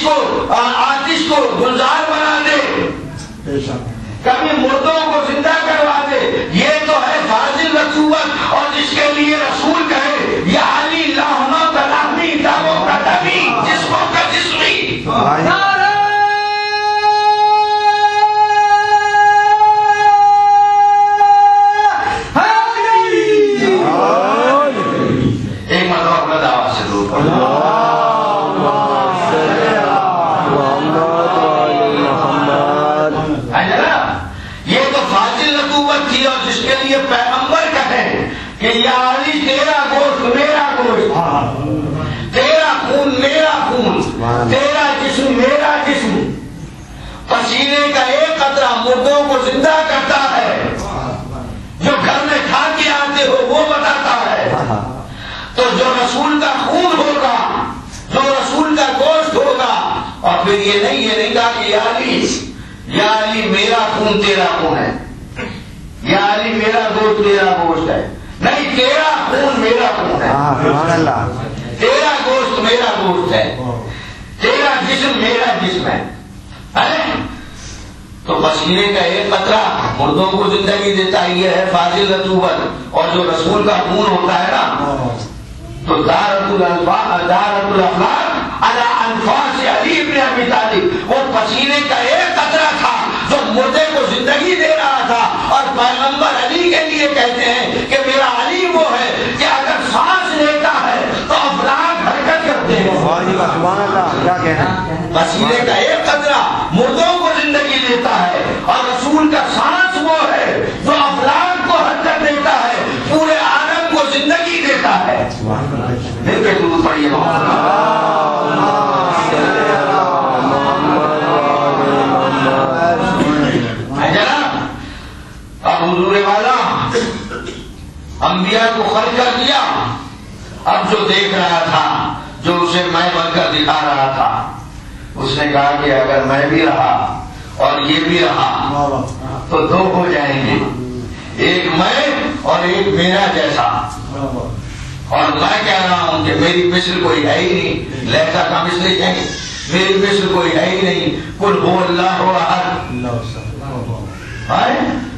آتش کو گلزار بنا دے، کبھی مردوں کو زندہ کروا دے. یہ تو ہے فاضل رسوت. اور جس کے لیے رسول کہے یا علی لاہنوں کا لاہمی داموں کا دمی جسموں کا جسمی. ایک مرتبہ اپنا دعوت سے دور پڑھو. یہ تو فاضل نبوت تھی. اور جس کے لیے پیغمبر کہے کہ یا علی تیرا گوشت میرا گوشت، تیرا خون میرا خون، تیرا جسم میرا جسم. پسینے کا ایک قطرہ مردوں کو زندہ کرتا ہے. جو گھر میں کھا کے آتے ہو وہ بتاتا ہے. تو جو رسول کا خون ہوگا، جو رسول کا گوشت ہوگا. اور پھر یہ نہیں کہا کہ یا علی میرا خون تیرا خون ہے، یا علی میرا گوشت تیرا گوشت ہے. نہیں، تیرا خون میرا خون ہے، تیرا گوشت میرا گوشت ہے، تیرا جسم میرا جسم ہے. تو پسینے کا ایک قطرہ مردوں کو زندگی دیتا ہے. یہ ہے فاضل رسوت. اور جو رسول کا خون ہوتا ہے نا، تو دارت الاخلاق علی انفاس علی ابن ابی طالب، وہ پسینے کا ایک قطرہ تھا جو مردے کو زندگی دے رہا تھا. اور پیغمبر علی کے لیے کہتے ہیں کہ میرا علی وہ ہے کہ اگر سانس لیتا ہے تو افلاک حرکت کرتے ہیں. پسینے کا ایک قطرہ مردوں کو زندگی دیتا ہے. اور رسول کا سانس وہ ہے جو افلاک کو حرکت دیتا ہے، پورے عالم کو زندگی دیتا ہے. دل پہ درود پڑھیے. اب حضور والا انبیاء کو خلق کر دیا. اب جو دیکھ رہا تھا، جو اسے میں بن کر دکھا رہا تھا، اس نے کہا کہ اگر میں بھی رہا اور یہ بھی رہا تو دو ہو جائیں گے، ایک میں اور ایک میرا جیسا. اور میں کہہ رہا ہوں کہ میری مثل کوئی ہے ہی نہیں. لہذا کا مثل کہیں میری مثل کوئی ہے ہی نہیں. قل هو اللہ احد.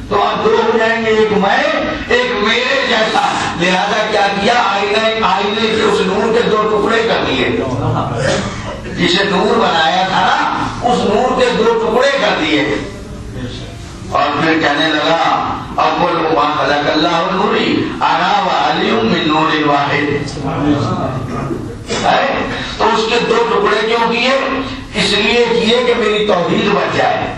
تو آپ دو ہو جائیں گے، ایک میں ایک میرے جیسا. لہذا کیا کیا؟ آئینے کے اس نور کے دو ٹکڑے کر دیے. جسے نور بنایا تھا نا، اس نور کے دو ٹکڑے کر دیے. اور پھر کہنے لگا اول ما خلق اللہ نوری انا وعلی من نور واحد. تو اس کے دو ٹکڑے کیوں کیے؟ اس لیے کیے کہ میری توحید بچ جائے،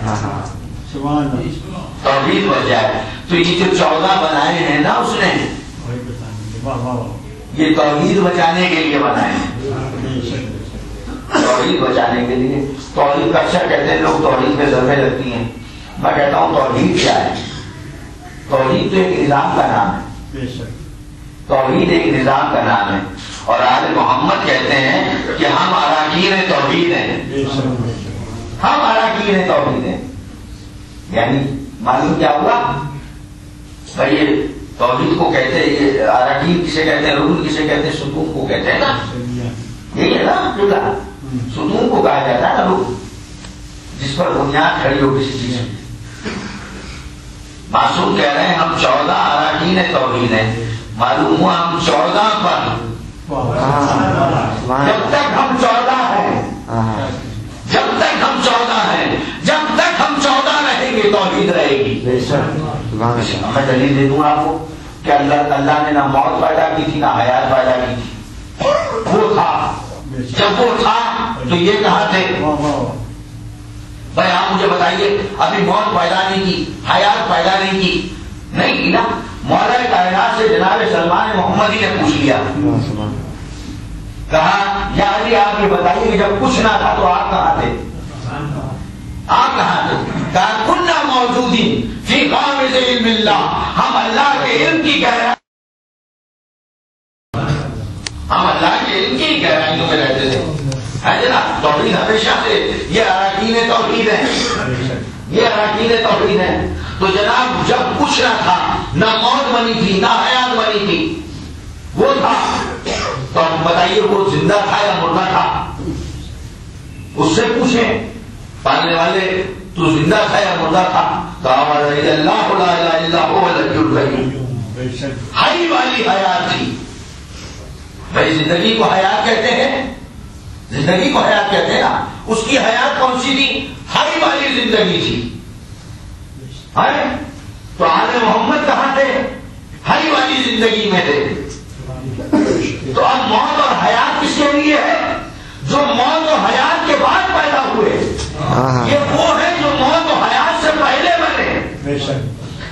توحید بچ جائے. تو یہ جو 14 بنائے ہیں نا اس نے، یہ توحید بچانے کے لیے بنائے ہیں. توحید بچانے کے لیے. توحید کا اکثر کہتے ہیں لوگ توحید پہ ضربیں لگتی ہیں. میں کہتا ہوں توحید کیا ہے؟ توحید تو ایک نظام کا نام ہے. توحید ایک نظام کا نام ہے. اور آل محمد کہتے ہیں کہ ہم اراکین توحید ہیں، ہم اراکین توحید ہیں. یعنی معلوم کیا ہوا بھائی؟ یہ توحید کو کہتے ہیں، یہ اراکین کسے کہتے ہیں، رکن کسے کہتے ہیں، ستون کو کہتے ہیں نا. یہی ہے نا، ستون کو کہا جاتا ہے نا رکن، جس پر بنیاد کھڑی ہو کسی چیز میں. معصوم کہہ رہے ہیں ہم 14 اراکین توحید ہیں. معلوم ہوا ہم 14 پر، جب تک ہم 14 ہیں، جب تک ہم 14 ہیں، جب تک ہم 14 رہیں گے توحید رہے گی. میں دلیل دے دوں آپ کو کہ اللہ نے نہ موت پیدا کی تھی نہ حیات پیدا کی تھی. وہ تھا. جب وہ تھا تو یہ کہاں تھے؟ بھائی آپ مجھے بتائیے، ابھی موت پیدا نہیں کی، حیات پیدا نہیں کی، نہیں کی نا. مولا کائنات سے جناب سلمان محمدی نے پوچھ لیا، کہا یا علی آپ یہ بتائیے کہ جب کچھ نہ تھا تو آپ کہاں تھے؟ آپ کہاں تھے؟ کہا کننا موجودین فی غامض علم اللہ. ہم اللہ کے علم کی گہرائی، ہم اللہ کے علم کی گہرائیوں میں رہتے تھے. ہے جناب. توحید ہمیشہ سے یہ اراکین توحید ہیں، یہ اراکین توحید ہیں. تو جناب جب کچھ نہ تھا، نہ موت بنی تھی نہ حیات بنی تھی، وہ تھا. تو آپ بتائیے وہ زندہ تھا یا مردہ تھا؟ اس سے پوچھیں پالنے والے تو زندہ تھا یا مردہ تھا؟ کہا اللہ لا الہ الا هو الحی القیوم، حی والی حیات تھی. بھائی زندگی کو حیات کہتے ہیں، زندگی کو حیات کہتے ہیں نا. اس کی حیات کون سی تھی؟ حی والی زندگی تھی. تو آل محمد کہاں تھے؟ حی والی زندگی میں تھے. تو اب موت اور حیات کس کے لیے ہے؟ جو موت اور حیات کے بعد پیدا ہوئے. یہ وہ ہے جو موت اور حیات سے پہلے بنے.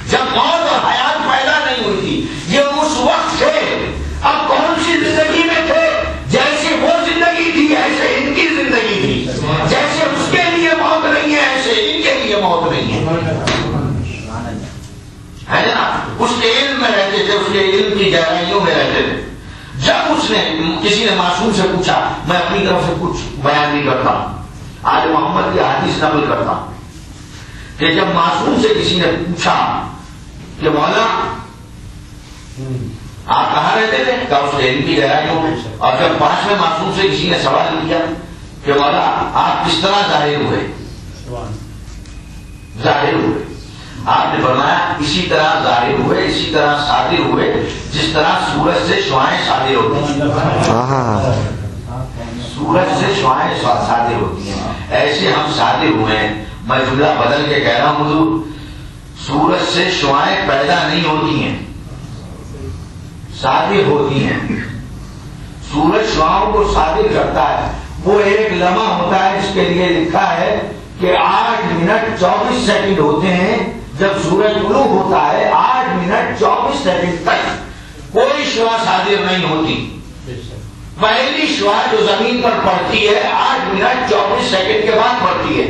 جب موت اور حیات پیدا نہیں ہوئی تھی، یہ اس وقت تھے. اب کون سی زندگی میں تھے؟ جیسے وہ زندگی تھی ایسے ان کی زندگی تھی. جیسے اس کے لیے موت نہیں ہے ایسے ان کے لیے موت نہیں ہے نا. اس کے علم میں رہتے تھے، اس کے علم کی گہرائیوں میں رہتے تھے. جب اس نے کسی نے معصوم سے پوچھا، میں اپنی طرف سے کچھ بیان نہیں کرتا، آل محمد کی حدیث نقل کرتا، کہ جب معصوم سے کسی نے پوچھا کہ مولا آپ کہاں رہتے تھے؟ کہا اس کے علم کی گہرائیوں میں. اور جب 5ویں معصوم سے کسی نے سوال کیا کہ مولا آپ کس طرح ظاہر ہوئے؟ ظاہر ہوئے. آپ نے فرمایا اسی طرح ظاہر ہوئے، اسی طرح صادر ہوئے جس طرح سورج سے شعاعیں صادر ہوتی ہیں. سورج سے شعاعیں صادر ہوتی ہیں، ایسے ہم صادر ہوئے ہیں. میں جملہ بدل کے کہہ رہا ہوں حضور، سورج سے شعاعیں پیدا نہیں ہوتی ہیں، صادر ہوتی ہیں. سورج شعاعوں کو صادر کرتا ہے. وہ ایک لمحہ ہوتا ہے جس کے لیے لکھا ہے کہ 8 منٹ 24 سیکنڈ ہوتے ہیں. جب سورج طلوع ہوتا ہے 8 منٹ 24 سیکنڈ تک کوئی شعاع صادر نہیں ہوتی. پہلی شعاع جو زمین پر پڑتی ہے 8 منٹ 24 سیکنڈ کے بعد پڑتی ہے.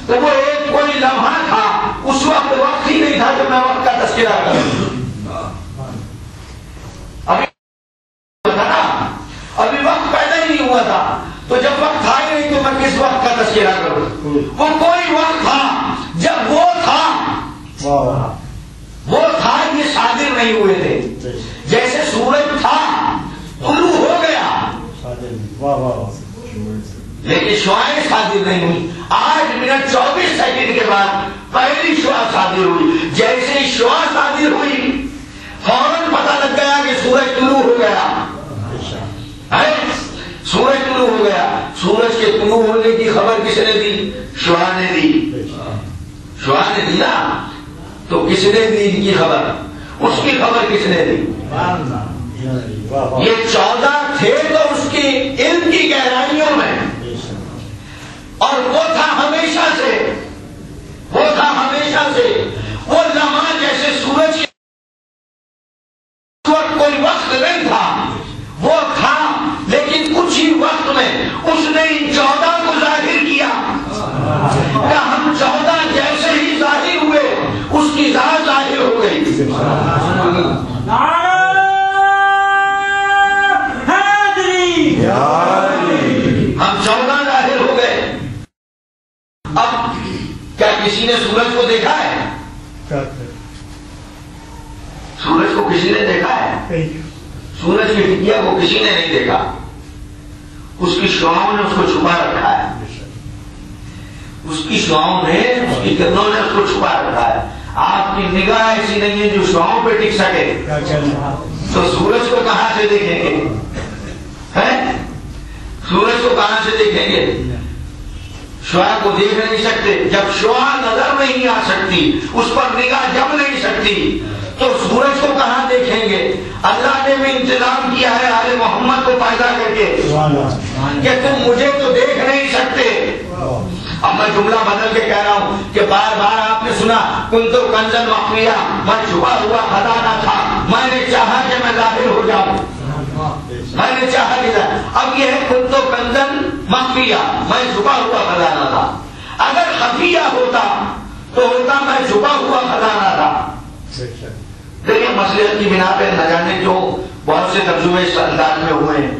تو وہ ایک کوئی لمحہ تھا، اس وقت وقت ہی نہیں تھا جب میں وقت کا تذکرہ کروں. ابھی وقت پیدا ہی نہیں ہوا تھا، تو جب وقت تھا ہی نہیں تو میں کس وقت کا تذکرہ کروں؟ وہ کوئی وقت تھا جب وہ تھا یہ صادر نہیں ہوئے تھے. جیسے سورج تھا طلوع ہو گیا لیکن شعاعیں صادر نہیں ہوئی. 8 منٹ 24 سیکنڈ کے بعد پہلی شعاع صادر ہوئی. جیسے ہی شعاع صادر ہوئی فوراً پتہ لگ گیا کہ سورج طلوع ہو گیا. سورج طلوع ہو گیا. سورج کے طلوع ہونے کی خبر کس نے دی؟ شعاع نے دی. شعاع نے دی نا. تو کس نے دی ان کی خبر؟ اس کی خبر کس نے دی؟ یہ 14 تھے تو اس کی علم کی گہرائیوں میں، اور وہ تھا ہمیشہ سے. وہ تھا ہمیشہ سے. وہ لمحہ جیسے سورج کے وقت کوئی وقت نہیں تھا، وہ تھا لیکن کچھ ہی وقت میں اس نے ان 14 کو ظاہر کیا. کہ ہم 14 جیسے ہی ظاہر ہوئے اس کی ذات ظاہر ہو گئی. ہم 14 ظاہر ہو گئے. اب کیا کسی نے سورج کو دیکھا ہے؟ سورج کو کسی نے دیکھا ہے؟ سورج کی ٹکیا کو کسی نے نہیں دیکھا. اس کی شعاعوں نے اس کو چھپا رکھا ہے. اس کی شعاعوں نے، اس کی کرنوں نے اس کو چھپا رکھا ہے. آپ کی نگاہ ایسی نہیں ہے جو شعاعوں پہ ٹک سکے. تو سورج کو کہاں سے دیکھیں گے؟ سورج کو کہاں سے دیکھیں گے؟ شعاع کو دیکھ نہیں سکتے. جب شعاع نظر نہیں آ سکتی، اس پر نگاہ جم نہیں سکتی، تو سورج کو کہاں دیکھیں گے؟ اللہ نے بھی انتظام کیا ہے آل محمد کو پیدا کر کے کہ تم مجھے تو دیکھ نہیں سکتے. اب میں جملہ بدل کے کہہ رہا ہوں کہ بار بار آپ نے سنا کنت کنزا مخفیا، میں چھپا ہوا خزانہ تھا، میں نے چاہا کہ میں ظاہر ہو جاؤں، میں نے چاہا کہ اب یہ ہے کنت کنزا مخفیا، میں چھپا ہوا خزانہ تھا. اگر خفیہ ہوتا تو ہوتا میں چھپا ہوا خزانہ تھا. دیکھیں مسئلے کی بنا پہ نہ جانے جو بہت سے ترجمے اس انداز میں ہوئے ہیں.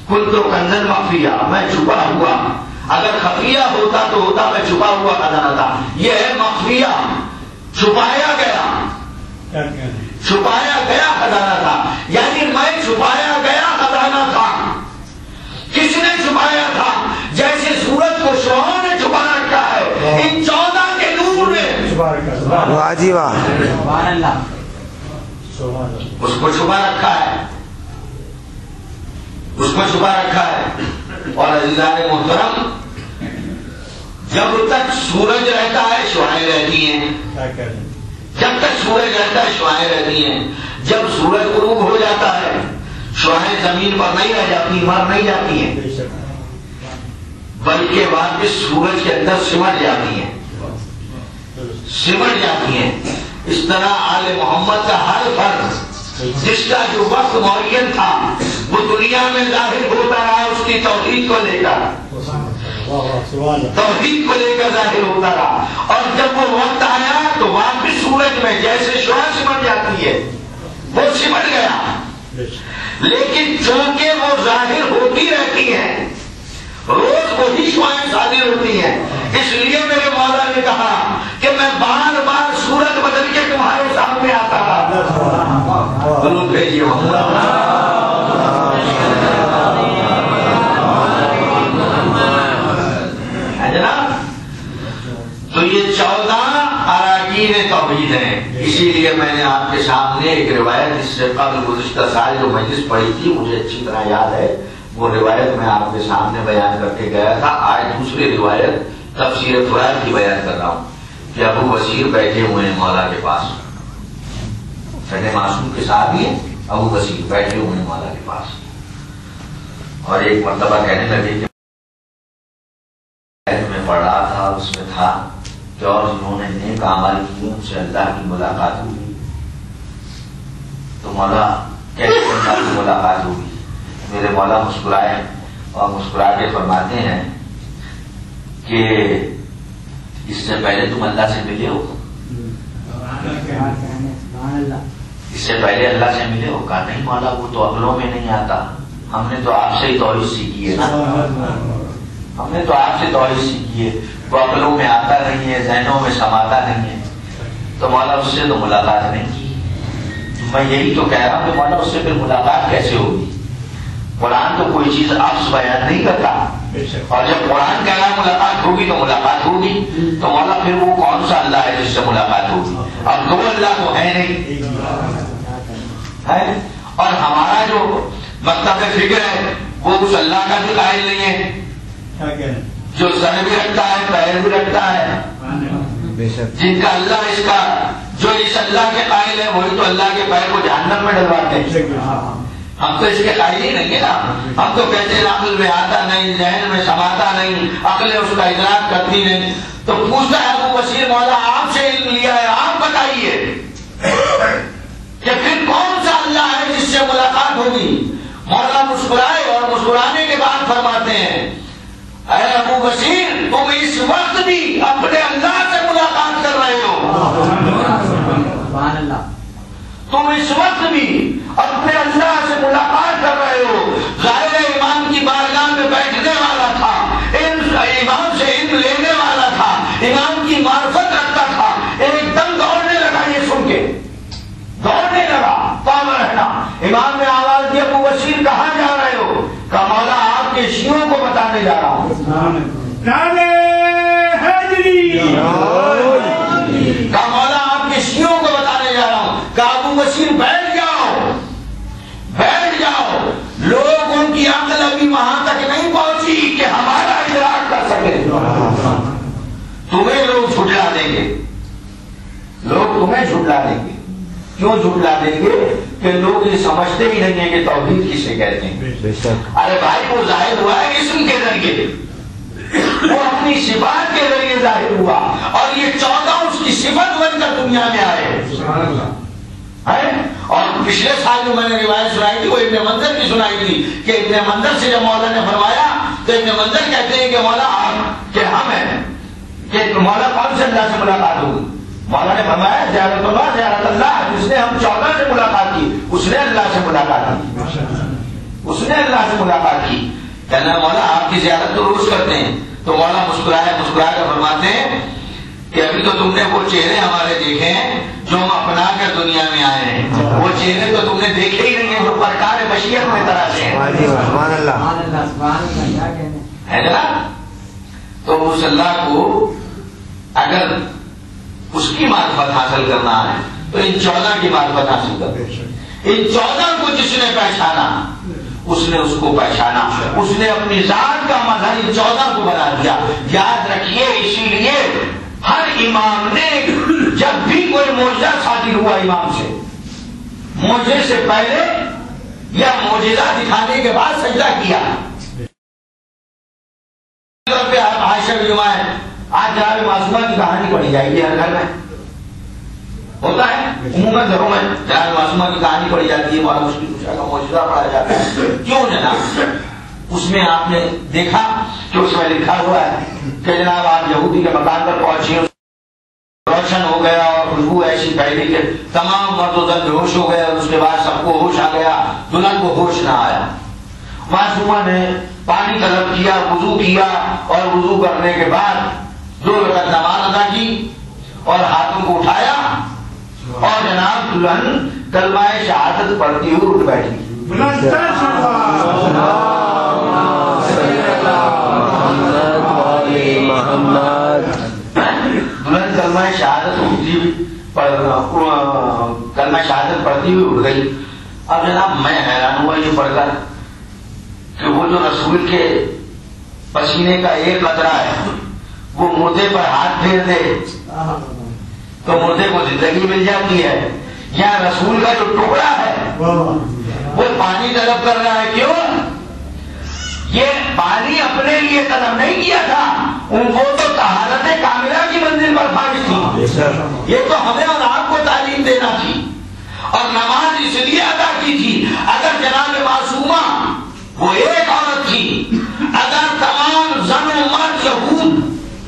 کنت کنزا مخفیا، میں چھپا ہوا. اگر خفیہ ہوتا تو ہوتا میں چھپا ہوا خزانہ تھا. یہ ہے مخفیہ، چھپایا گیا، چھپایا گیا خزانہ تھا. یعنی میں چھپایا گیا خزانہ تھا. کس نے چھپایا تھا؟ جی واہ. اس کو چھپا رکھا ہے، اس کو چھپا رکھا ہے. اور عزیزان محترم، جب تک سورج رہتا ہے شعائیں رہتی ہیں، جب تک سورج رہتا ہے شعائیں رہتی ہیں. جب سورج غروب ہو جاتا ہے شعائیں زمین پر نہیں رہ جاتی، مر نہیں جاتی ہیں، بلکہ بعد میں سورج کے اندر سمٹ جاتی ہیں، سمٹ جاتی ہیں. اس طرح آل محمد کا ہر فرد جس کا جو وقت معین تھا وہ دنیا میں ظاہر ہوتا رہا، اس کی توحید کو لے کر، توحید کو لے کر ظاہر ہوتا رہا. اور جب وہ وقت آیا تو واپس سورج میں جیسے شعاع سمٹ جاتی ہے وہ سمٹ گیا. لیکن چونکہ وہ ظاہر ہوتی رہتی ہیں، روز وہی شعائیں ظاہر ہوتی ہیں، اس لیے میرے مولا نے کہا کہ میں بار بار صورت بدل کے تمہارے سامنے آتا رہا. درود بھیجیے جناب. تو یہ 14 اراکین توحید ہیں. اسی لیے میں نے آپ کے سامنے ایک روایت اس سے قبل گزشتہ سال جو مجلس پڑھی تھی مجھے اچھی طرح یاد ہے، وہ روایت میں آپ کے سامنے بیان کر کے گیا تھا. آج دوسری روایت تفسیر فرات کی بیان کر رہا ہوں کہ ابو بصیر بیٹھے ہوئے ہیں مولا کے پاس، سنے معصوم کے ساتھ ہی ابو بصیر بیٹھے ہوئے ہیں مولا کے پاس. اور ایک مرتبہ کہنے لگے کہ میں پڑھ رہا تھا، اس میں تھا کہ اور جنہوں نے نیک اعمال کیے ان سے اللہ کی ملاقات ہوگی. تو مولا کیسے اللہ کی ملاقات ہوگی؟ میرے مولا مسکرائے اور مسکرا کے فرماتے ہیں کہ اس سے پہلے تم اللہ سے ملے ہو، اس سے پہلے اللہ سے ملے ہو؟ کہا نہیں مولا وہ تو عقلوں میں نہیں آتا، ہم نے تو آپ سے ہی توحید سیکھی ہے نا، ہم نے تو آپ سے توحید سیکھی ہے، وہ عقلوں میں آتا نہیں ہے، ذہنوں میں سماتا نہیں ہے. تو مولا اس سے تو ملاقات نہیں کی. میں یہی تو کہہ رہا ہوں کہ مولا اس سے پھر ملاقات کیسے ہوگی؟ قرآن تو کوئی چیز عکس بیان نہیں کرتا، اور جب قرآن کہہ رہا ملاقات ہوگی تو ملاقات ہوگی. تو مولا پھر وہ کون سا اللہ ہے جس سے ملاقات ہوگی؟ اب دو اللہ تو ہے نہیں ہے. اور ہمارا جو مطلب فکر ہے وہ اس اللہ کا بھی قائل نہیں ہے جو سر بھی رکھتا ہے پیر بھی رکھتا ہے، جن کا اللہ اس کا جو اس اللہ کے قائل ہے وہی تو اللہ کے پیر کو جہنم میں ڈلواتے ہیں. ہم تو اس کے قائل ہی نہیں ہے نا. ہم تو کہتے ہیں عقل میں آتا نہیں، ذہن میں سماتا نہیں، عقل اس کا ادراک کرتی نہیں. تو پوچھتا ہے ابو بصیر مولا آپ سے علم لیا ہے، آپ بتائیے کہ پھر کون سا اللہ ہے جس سے ملاقات ہوگی؟ مولا مسکرائے اور مسکرانے کے بعد فرماتے ہیں اے ابو بصیر تم اس وقت بھی اپنے اللہ سے ملاقات کر رہے ہو، تم اس وقت بھی اپنے اللہ سے ملاقات کر رہے ہو. ظاہر امام کی بارگاہ میں بیٹھنے والا تھا، امام سے علم لینے والا تھا، امام کی معرفت رکھتا تھا، ایک دم دوڑنے لگا یہ سن کے، دوڑنے لگا پاور رہنا. امام نے آواز دی ابو بصیر کہاں جا رہے ہو؟ کہا مولا آپ کے شیعوں کو بتانے جا رہا ہوں. کہا مولا آپ کے شیعوں کو بتانے جا رہا ہوں. کہا ابو بصیر بیٹھ جاؤ، بیٹھ جاؤ، لوگ ان کی عقل ابھی وہاں تک نہیں پہنچی کہ ہمارا ادراک کر سکے. تمہیں لوگ جھٹلا دیں گے، لوگ تمہیں جھٹلا دیں گے. کیوں جھٹلا دیں گے؟ کہ لوگ یہ سمجھتے ہی نہیں ہیں کہ توحید کسے کہتے ہیں. ارے بھائی وہ ظاہر ہوا ہے اسم کے ذریعے، وہ اپنی صفات کے ذریعے ظاہر ہوا، اور یہ 14 اس کی صفت بن کر دنیا میں آئے. اور پچھلے سال جو میں نے روایت سنائی تھی وہ ابن منظر کی سنائی تھی کہ ابن منظر سے جب مولا نے فرمایا تو ابن منظر کہتے ہیں کہ مولا آپ کہ ہم ہیں کہ مولا کون سے اللہ سے ملاقات ہوگی؟ مولا نے فرمایا زیارت اللہ، زیارت اللہ. جس نے ہم 14 سے ملاقات کی اس نے اللہ سے ملاقات کی، اس نے اللہ سے ملاقات کی. کہنا مولا آپ کی زیارت تو روز کرتے ہیں. تو مولا مسکرائے مسکرا کر فرماتے ہیں کہ ابھی تو تم نے وہ چہرے ہمارے دیکھے ہیں جو ہم اپنا کر دنیا میں آئے ہیں، وہ چہرے تو تم نے دیکھے ہی نہیں ہیں جو پرکار بشیت میں تراشے ہیں. ہے نا؟ تو اس اللہ کو اگر اس کی معرفت حاصل کرنا ہے تو ان 14 کی معرفت حاصل کر. ان 14 کو جس نے پہچانا اس نے اس کو پہچانا, اس نے اپنی ذات کا مظہر ان 14 کو بنا دیا. یاد رکھیے اسی لیے ہر امام نے جب بھی کوئی معجزہ صادر ہوا امام سے, معجزے سے پہلے یا معجزہ دکھانے کے بعد سجدہ کیا. عائشہ کی جمعہ ہے, آج جناب معصومہ کی کہانی پڑھی جائے گی ہر گھر میں, ہوتا ہے عموماً گھروں میں جناب معصومہ کی کہانی پڑھی جاتی ہے, بڑا مشکل کچھ کا معجزہ پڑھا جاتا ہے. کیوں جناب؟ اس میں آپ نے دیکھا کہ اس میں لکھا ہوا ہے کہ جناب آپ یہودی کے مکان پر پہنچے, روشن ہو گیا اور خوشبو ایسی پھیلی کہ تمام مرد و زن بے ہوش ہو گئے, اور اس کے بعد سب کو ہوش آ گیا, دلہن کو ہوش نہ آیا. معصومہ نے پانی طلب کیا, وضو کیا, اور وضو کرنے کے بعد 2 رکعت نماز ادا کی اور ہاتھوں کو اٹھایا, اور جناب دلہن کلمہ شہادت پڑھتی ہوئی اٹھ بیٹھی. دلہن کلمہ شہادت پڑھتی ہوئی اٹھ گئی. اب جناب میں حیران ہوا یہ پڑھ کر کہ وہ جو رسول کے پسینے کا ایک قطرہ ہے وہ مردے پر ہاتھ پھیر دے تو مردے کو زندگی مل جاتی ہے, یا رسول کا جو ٹکڑا ہے وہ پانی طلب کر رہا ہے. کیوں؟ یہ پانی اپنے لیے طلب نہیں کیا تھا, ان کو تو طہارت کاملہ کی منزل پر فائز تھی. یہ تو ہمیں اور آپ کو تعلیم دینا تھی, اور نماز اس لیے ادا کی تھی. اگر جناب معصومہ وہ ایک عورت تھی, اگر تمام زن و مرد یہود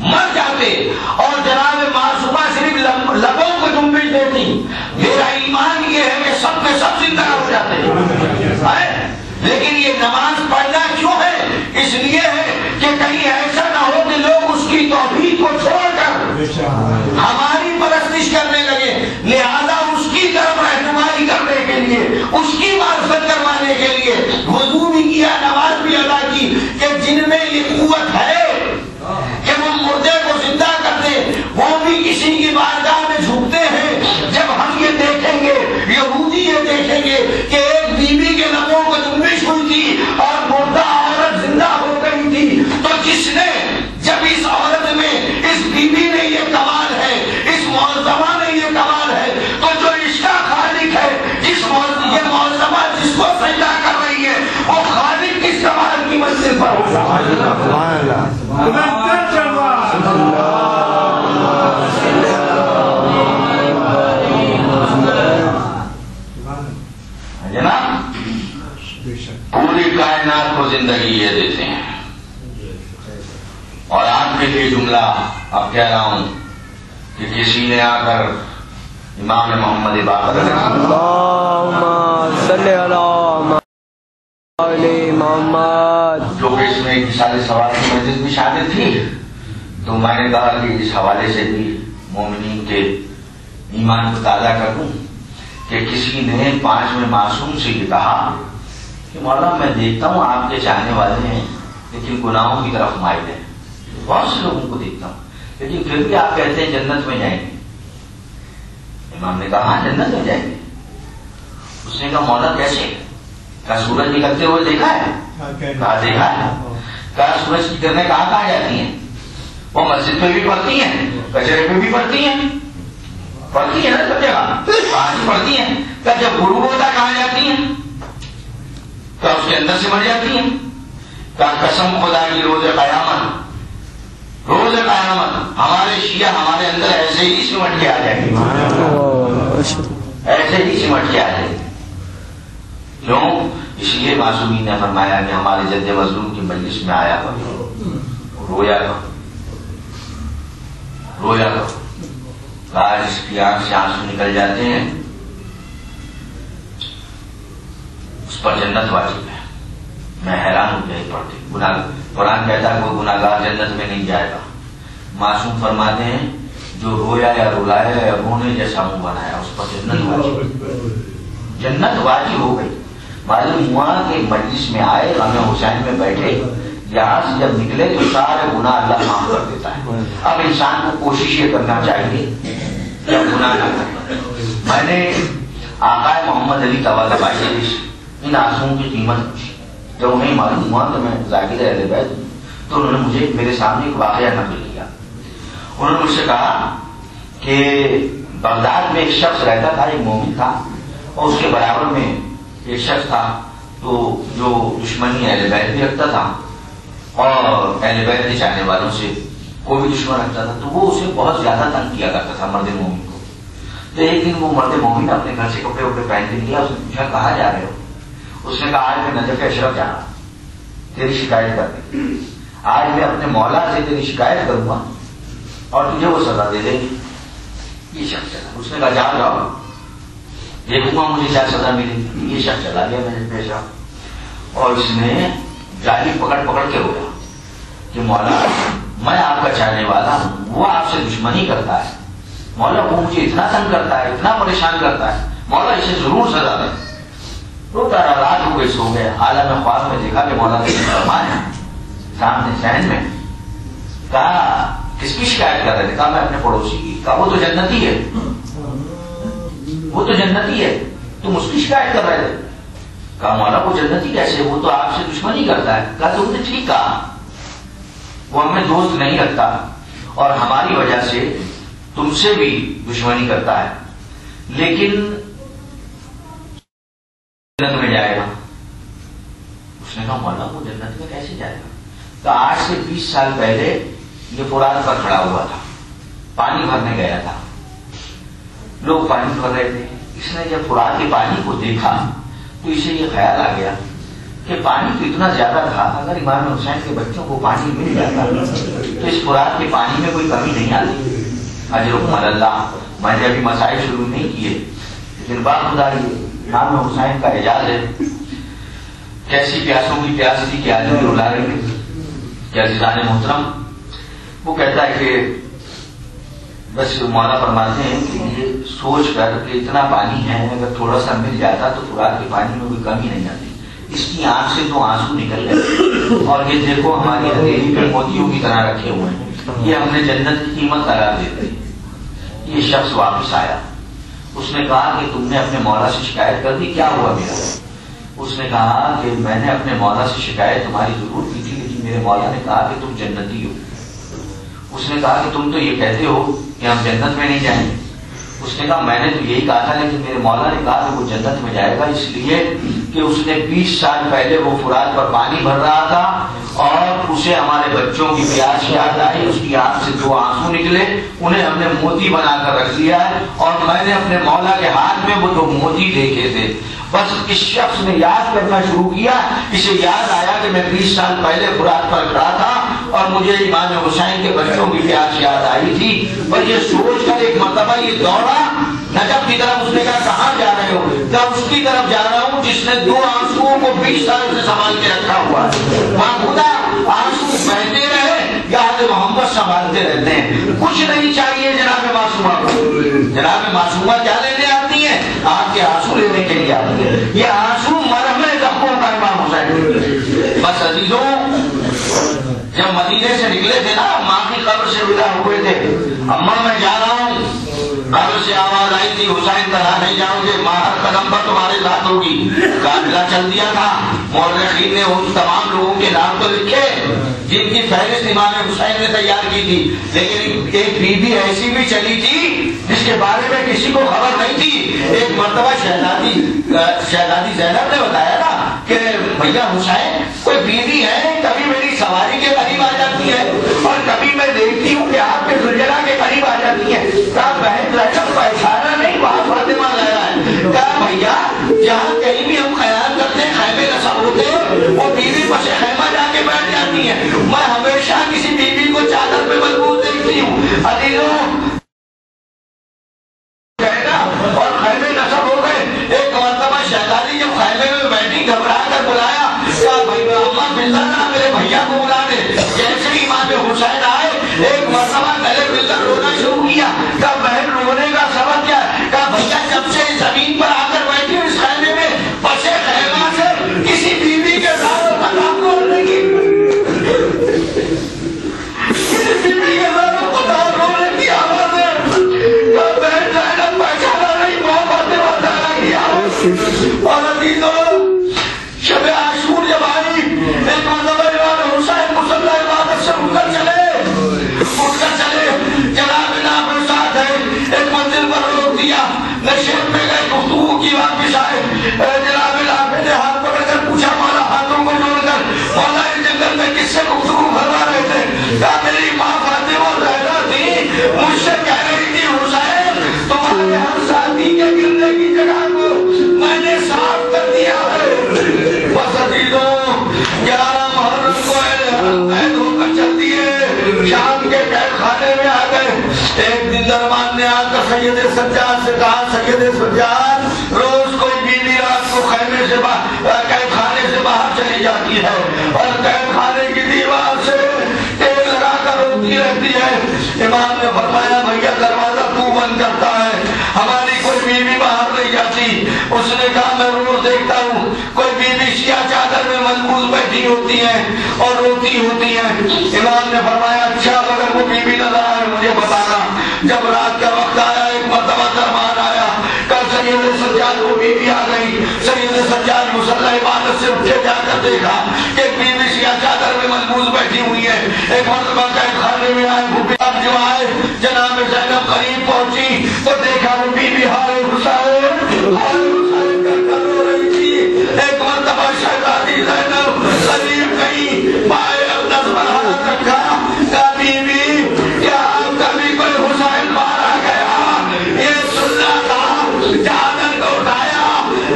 مر جاتے اور جناب معصومہ صرف لبوں کو جنبش دیتی, میرا ایمان یہ ہے کہ سب کے سب زندہ ہو جاتے. لیکن یہ نماز پڑھنا کیوں ہے؟ اس لیے ہے کہ کہیں ایسا نہ ہو کہ لوگ اس کی توحید کو چھوڑ کر ہماری پرستش کرنے لگے. لہذا اس کی طرف رہنمائی کرنے کے لیے, اس کی معرفت کروانے کے لیے وضو بھی کیا, نماز بھی ادا کی, کہ جن میں یہ قوت ہے کہ وہ مردے کو زندہ کر دے, وہ بھی کسی کی بارگاہ میں جھکتے ہیں. جب ہم یہ دیکھیں گے, یہودی یہ دیکھیں گے کہ ایک بیوی کے لبوں کو جنبش ہوئی تھی اور مردہ عورت زندہ ہو گئی تھی, تو جس نے جب اس عورت میں, اس بیوی نے یہ کمال ہے, اس معظمہ نے یہ کمال ہے, تو جو اس کا خالق ہے, یہ معظمہ جس کو سجدہ کر رہی ہے, وہ خالق کس کمال کی منزل پر ہوگا. جناب پوری کائنات کو زندگی یہ دیتے ہیں, اور آپ کے لیے جملہ اب کہہ رہا ہوں کہ کسی نے آ کر امام محمد باقر جو کہ اس میں سارے سوال کی مسجد بھی شامل تھی, تو میں نے کہا کہ اس حوالے سے بھی مومنین کے ایمان کو تازہ کر دوں کہ کسی نے 5ویں معصوم سے یہ کہا کہ مولا میں دیکھتا ہوں آپ کے چاہنے والے ہیں لیکن گناہوں کی طرف مائل ہیں, بہت سے لوگوں کو دیکھتا ہوں, لیکن پھر بھی آپ کہتے ہیں جنت میں جائیں گے. امام نے کہا ہاں جنت میں جائیں گے. اس نے کہا مولا کیسے؟ کہا سورج نکلتے ہوئے دیکھا ہے؟ کہا دیکھا ہے. کہا سورج کی کرنیں کہاں جاتی ہیں؟ وہ مسجد میں بھی پڑتی ہیں, کچرے میں بھی پڑتی ہیں, پڑتی ہیں نا سب جگہ پڑتی ہیں. کہا جب غروب ہوتا کہاں جاتی ہیں؟ کہا اس کے اندر سے مر جاتی ہیں. کہا قسم خدا کی روز قیامت ہمارے شیعہ ہمارے اندر ایسے ہی سمٹ کے آ جائیں گے, ایسے ہی سمٹ کے آ جائیں گے. کیوں؟ اس لیے معصومین نے فرمایا کہ ہمارے جد مظلوم کی مجلس میں آیا کرو, رویا کرو. کہا جس کی آنکھ سے آنسو نکل جاتے ہیں اس پر جنت واجب ہے. میں حیران ہو گیا پڑھتے قرآن کہتا ہے وہ گناہگار جنت میں نہیں جائے گا. معصوم فرماتے ہیں جو رویا یا رلایا یا رونے جیسا منہ بنایا اس پر جنت واجب ہو گئی. معلوم ہوا کہ مجلس میں آئے, غم حسین میں بیٹھے, یہاں سے جب نکلے تو سارے گناہ اللہ معاف کر دیتا ہے. اب انسان کو کوشش یہ کرنا چاہیے یا گناہ نہ کرتا. میں نے آقا محمد علی طباطبائی سے ان آنسوؤں کی قیمت پوچھی. جب انہیں معلوم ہوا کہ میں ذاکر اہل بیت تو انہوں نے مجھے میرے سامنے ایک واقعہ نقل کیا. انہوں نے مجھ سے کہا کہ بغداد میں ایک شخص رہتا تھا, ایک مومن تھا, اور اس کے برابر میں ایک شخص تھا تو جو دشمنی اہل بیت بھی رکھتا تھا اور اہل بیت کے چاہنے والوں سے کوئی بھی دشمن رکھتا تھا, تو وہ اسے بہت زیادہ تنگ کیا کرتا تھا مرد مومن کو. تو ایک دن وہ مرد مومن اپنے گھر سے کپڑے وپڑے پہن کے نکلا. اس نے پوچھا کہاں جا رہے ہو؟ اس نے کہا آج میں نجف اشرف جا رہا تیری شکایت کرنے. آج میں اپنے مولا سے تیری شکایت کروں گا اور تجھے وہ سزا دے دے گی. یہ شخص چلا. اس نے کہا جا جاؤ دیکھوں گا مجھے کیا سزا ملے گی. یہ شخص چلا گیا میرے پیش اور اس نے جالی پکڑ کے رویا کہ مولا میں آپ کا چاہنے والا ہوں, وہ آپ سے دشمنی کرتا ہے, مولا وہ مجھے اتنا تنگ کرتا ہے, اتنا پریشان کرتا ہے, مولا اسے ضرور سزا دے. روتا رہا, رات ہو گئی, سو گیا. عالم خواب میں دیکھا کہ مولا کے فرمان ہے سامنے ذہن میں. کہا کس کی شکایت کر رہے تھے؟ کہا میں اپنے پڑوسی کی. کہا وہ تو جنتی ہے, وہ تو جنتی ہے, تم اس کی شکایت کر رہے تھے؟ کہا مولا وہ جنتی کیسے, وہ تو آپ سے دشمنی کرتا ہے. کہا تم نے ٹھیک کہا, وہ ہمیں دوست نہیں رکھتا اور ہماری وجہ سے تم سے بھی دشمنی کرتا ہے, لیکن جنت میں جائے گا. اس نے کہا مولا وہ جنت میں کیسے جائے گا؟ تو آج سے 20 سال پہلے یہ فرات پر کھڑا ہوا تھا, پانی بھرنے گیا تھا, لوگ پانی بھر رہے تھے. اس نے جب فرات کے پانی کو دیکھا تو اسے یہ خیال آ گیا کہ پانی تو اتنا زیادہ تھا, اگر امام حسین کے بچوں کو پانی مل جاتا تو اس فرات کے پانی میں کوئی کمی نہیں آتی. اجرکم اللہ. میں نے ابھی مسائل شروع نہیں کیے, لیکن بات خدا یہ امام حسین کا اعجاز ہے. کیسی پیاسوں کی پیاس تھی کہ آدمی رلا رہے تھے. کیا عزیزان محترم, وہ کہتا ہے کہ بس مولا فرماتے ہیں کہ یہ سوچ کر کہ اتنا پانی ہے, اگر تھوڑا سا مل جاتا تو فرات کے پانی میں کوئی کمی نہیں آتی. اس کی آنکھ سے تو آنسو نکل گئے. اور یہ دیکھو ہماری ہتھیلی پہ موتیوں کی طرح رکھے ہوئے ہیں, یہ ہم نے جنت کی قیمت قرار دیتے. یہ شخص واپس آیا. اس نے کہا کہ تم نے اپنے مولا سے شکایت کر دی, کیا ہوا میرا؟ اس نے کہا کہ میں نے اپنے مولا سے شکایت تمہاری ضرور کی تھی, لیکن میرے مولا نے کہا کہ تم جنتی ہو. اس نے کہا کہ تم تو یہ کہتے ہو کہ ہم جنت میں نہیں جائیں گے. اس نے کہا میں نے تو یہی کہا تھا, لیکن میرے مولا نے کہا کہ وہ جنت میں جائے گا اس لیے کہ اس نے 20 سال پہلے وہ فرات پر پانی بھر رہا تھا اور اسے ہمارے بچوں کی پیاس یاد آئی, اس کی آنکھ سے 2 آنسو نکلے, انہیں ہم نے موتی بنا کر رکھ دیا ہے اور میں نے اپنے مولا کے ہاتھ میں وہ 2 موتی دیکھے تھے. بس اس شخص نے یاد کرنا شروع کیا, اسے یاد آیا کہ میں 20 سال پہلے فرات پر کھڑا تھا اور مجھے امام حسین کے بچوں کی پیاس یاد آئی تھی. پر یہ سوچ کر ایک مرتبہ یہ دوڑا نجف کی طرف. اس نے کہا کہاں جا رہے ہو؟ کہا اس کی طرف جا رہا ہوں جس نے 2 آنسوؤں کو 20 سال سے سنبھال کے رکھا ہوا ہے. وہاں خدا آنسو بہتے رہے یا محمد سنبھالتے رہتے ہیں. کچھ نہیں چاہیے جناب معصومہ کو. جناب معصومہ کیا لینے آتی ہیں؟ آپ کے آنسو لینے کے لیے آتی ہیں. یہ آنسو مرہم زخموں کا امام حسین. بس عزیزوں, جب مدینے سے نکلے تھے نا, ماں کی قبر سے ودا ہوئے تھے, اماں میں جا رہا ہوں, قبر سے آواز آئی تھی حسین تنہا نہیں جاؤ گے, ماں ہر قدم پر تمہارے ساتھ ہوگی. قافلہ چل دیا تھا. مورخین نے ان تمام لوگوں کے نام تو لکھے جن کی فہرست امام حسین نے تیار کی تھی, لیکن ایک بیوی ایسی بھی چلی تھی جس کے بارے میں کسی کو خبر نہیں تھی. ایک مرتبہ شہزادی زینب نے بتایا نا کہ بھیا حسین کوئی بیوی ہے, کبھی میری سواری کے قریب آ جاتی ہے اور کبھی میں دیکھتی ہوں کہ آپ کے زلیخا کے قریب آ جاتی ہے. کہا بہن زینب پہچانا نہیں, وہاں فاطمہ لایا ہے. کہا بھیا جہاں کہیں بھی ہم خیال کرتے ہیں خیمے نصب ہوتے ہیں, وہ بیوی پس خیمہ جا کے بیٹھ جاتی ہے. میں ہمیشہ کسی بیوی کو چادر پہ مضبوط دیکھتی ہوں. عزیزوں اور خیمے نصب ہو گئے. ایک مرتبہ شہزادی جب خیمے میں بیٹھی گھبرا کر بلایا, کہا بھائی اماں بلدر نہ میرے بھیا کو بلا دے. جیسے ہی امام حسین آئے ایک مرتبہ گلے مل کر رونا شروع کیا. کہا بہن رونے کا سبب کیا؟ کہا بھیا جب سے زمین پر آ کر بیٹھی ہوں اس خیمے میں, پسے خیمہ سے کسی بیوی کے ساتھ خطاب کرنے کی کسی بیوی کے ساتھ خطاب کرنے کی آواز ہے. شام کے قید خانے میں آ گئے. ایک دن دربان نے آ کر سید سجاد سے کہا سید سجاد روز کوئی بیوی رات کو خیمے سے قید خانے سے باہر چلی جاتی ہے اور قید خانے کی دیوار سے ٹیک لگا کر روتی رہتی ہے. امام نے فرمایا بھیا دروازہ تو بند کرتا ہے, ہماری کوئی بیوی باہر نہیں جاتی. اس نے کہا میں روز دیکھتا ہوں کوئی بیوی سیاہ چادر میں ملبوس بیٹھی ہوتی ہے اور روتی ہوتی ہے. امام نے فرمایا اچھا اگر وہ بیوی نظر آئے مجھے بتانا. جب رات کا وقت آیا ایک مرتبہ دربان آیا, کل سید سجاد وہ بیوی آ گئی. سید سجاد مصلی عبادت سے اٹھے جا کر دیکھا کہ ایک بیوی سیاہ چادر میں ملبوس بیٹھی ہوئی ہے. ایک مرتبہ قید خانے میں آئے, اب جو آئے جناب زینب قریب پہنچی تو دیکھا وہ بیوی ہائے حسین کر کر رو رہی تھی. ایک مرتبہ شہزادی زینب قریب گئی, پائے اقدس پر ہاتھ رکھا, کہا بیوی کیا کبھی کوئی حسین مارا گیا؟ یہ سننا تھا. چادر کو اٹھایا,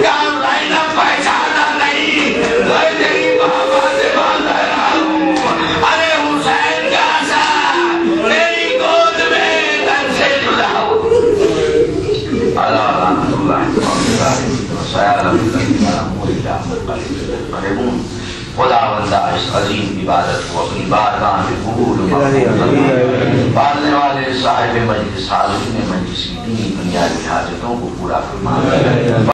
کہا زینب پہچانا نہیں, میں تیری بابا سے بات رہا ہوں. ارے حسین کا سا میری گود میں در سے جدا ہو. خدا بندہ اس عظیم عبادت کو اپنی بارگاہ میں قبول پالنے والے صاحب مجلس حاضرین مجلس کی دینی بنیادی حاجتوں کو پورا فرما.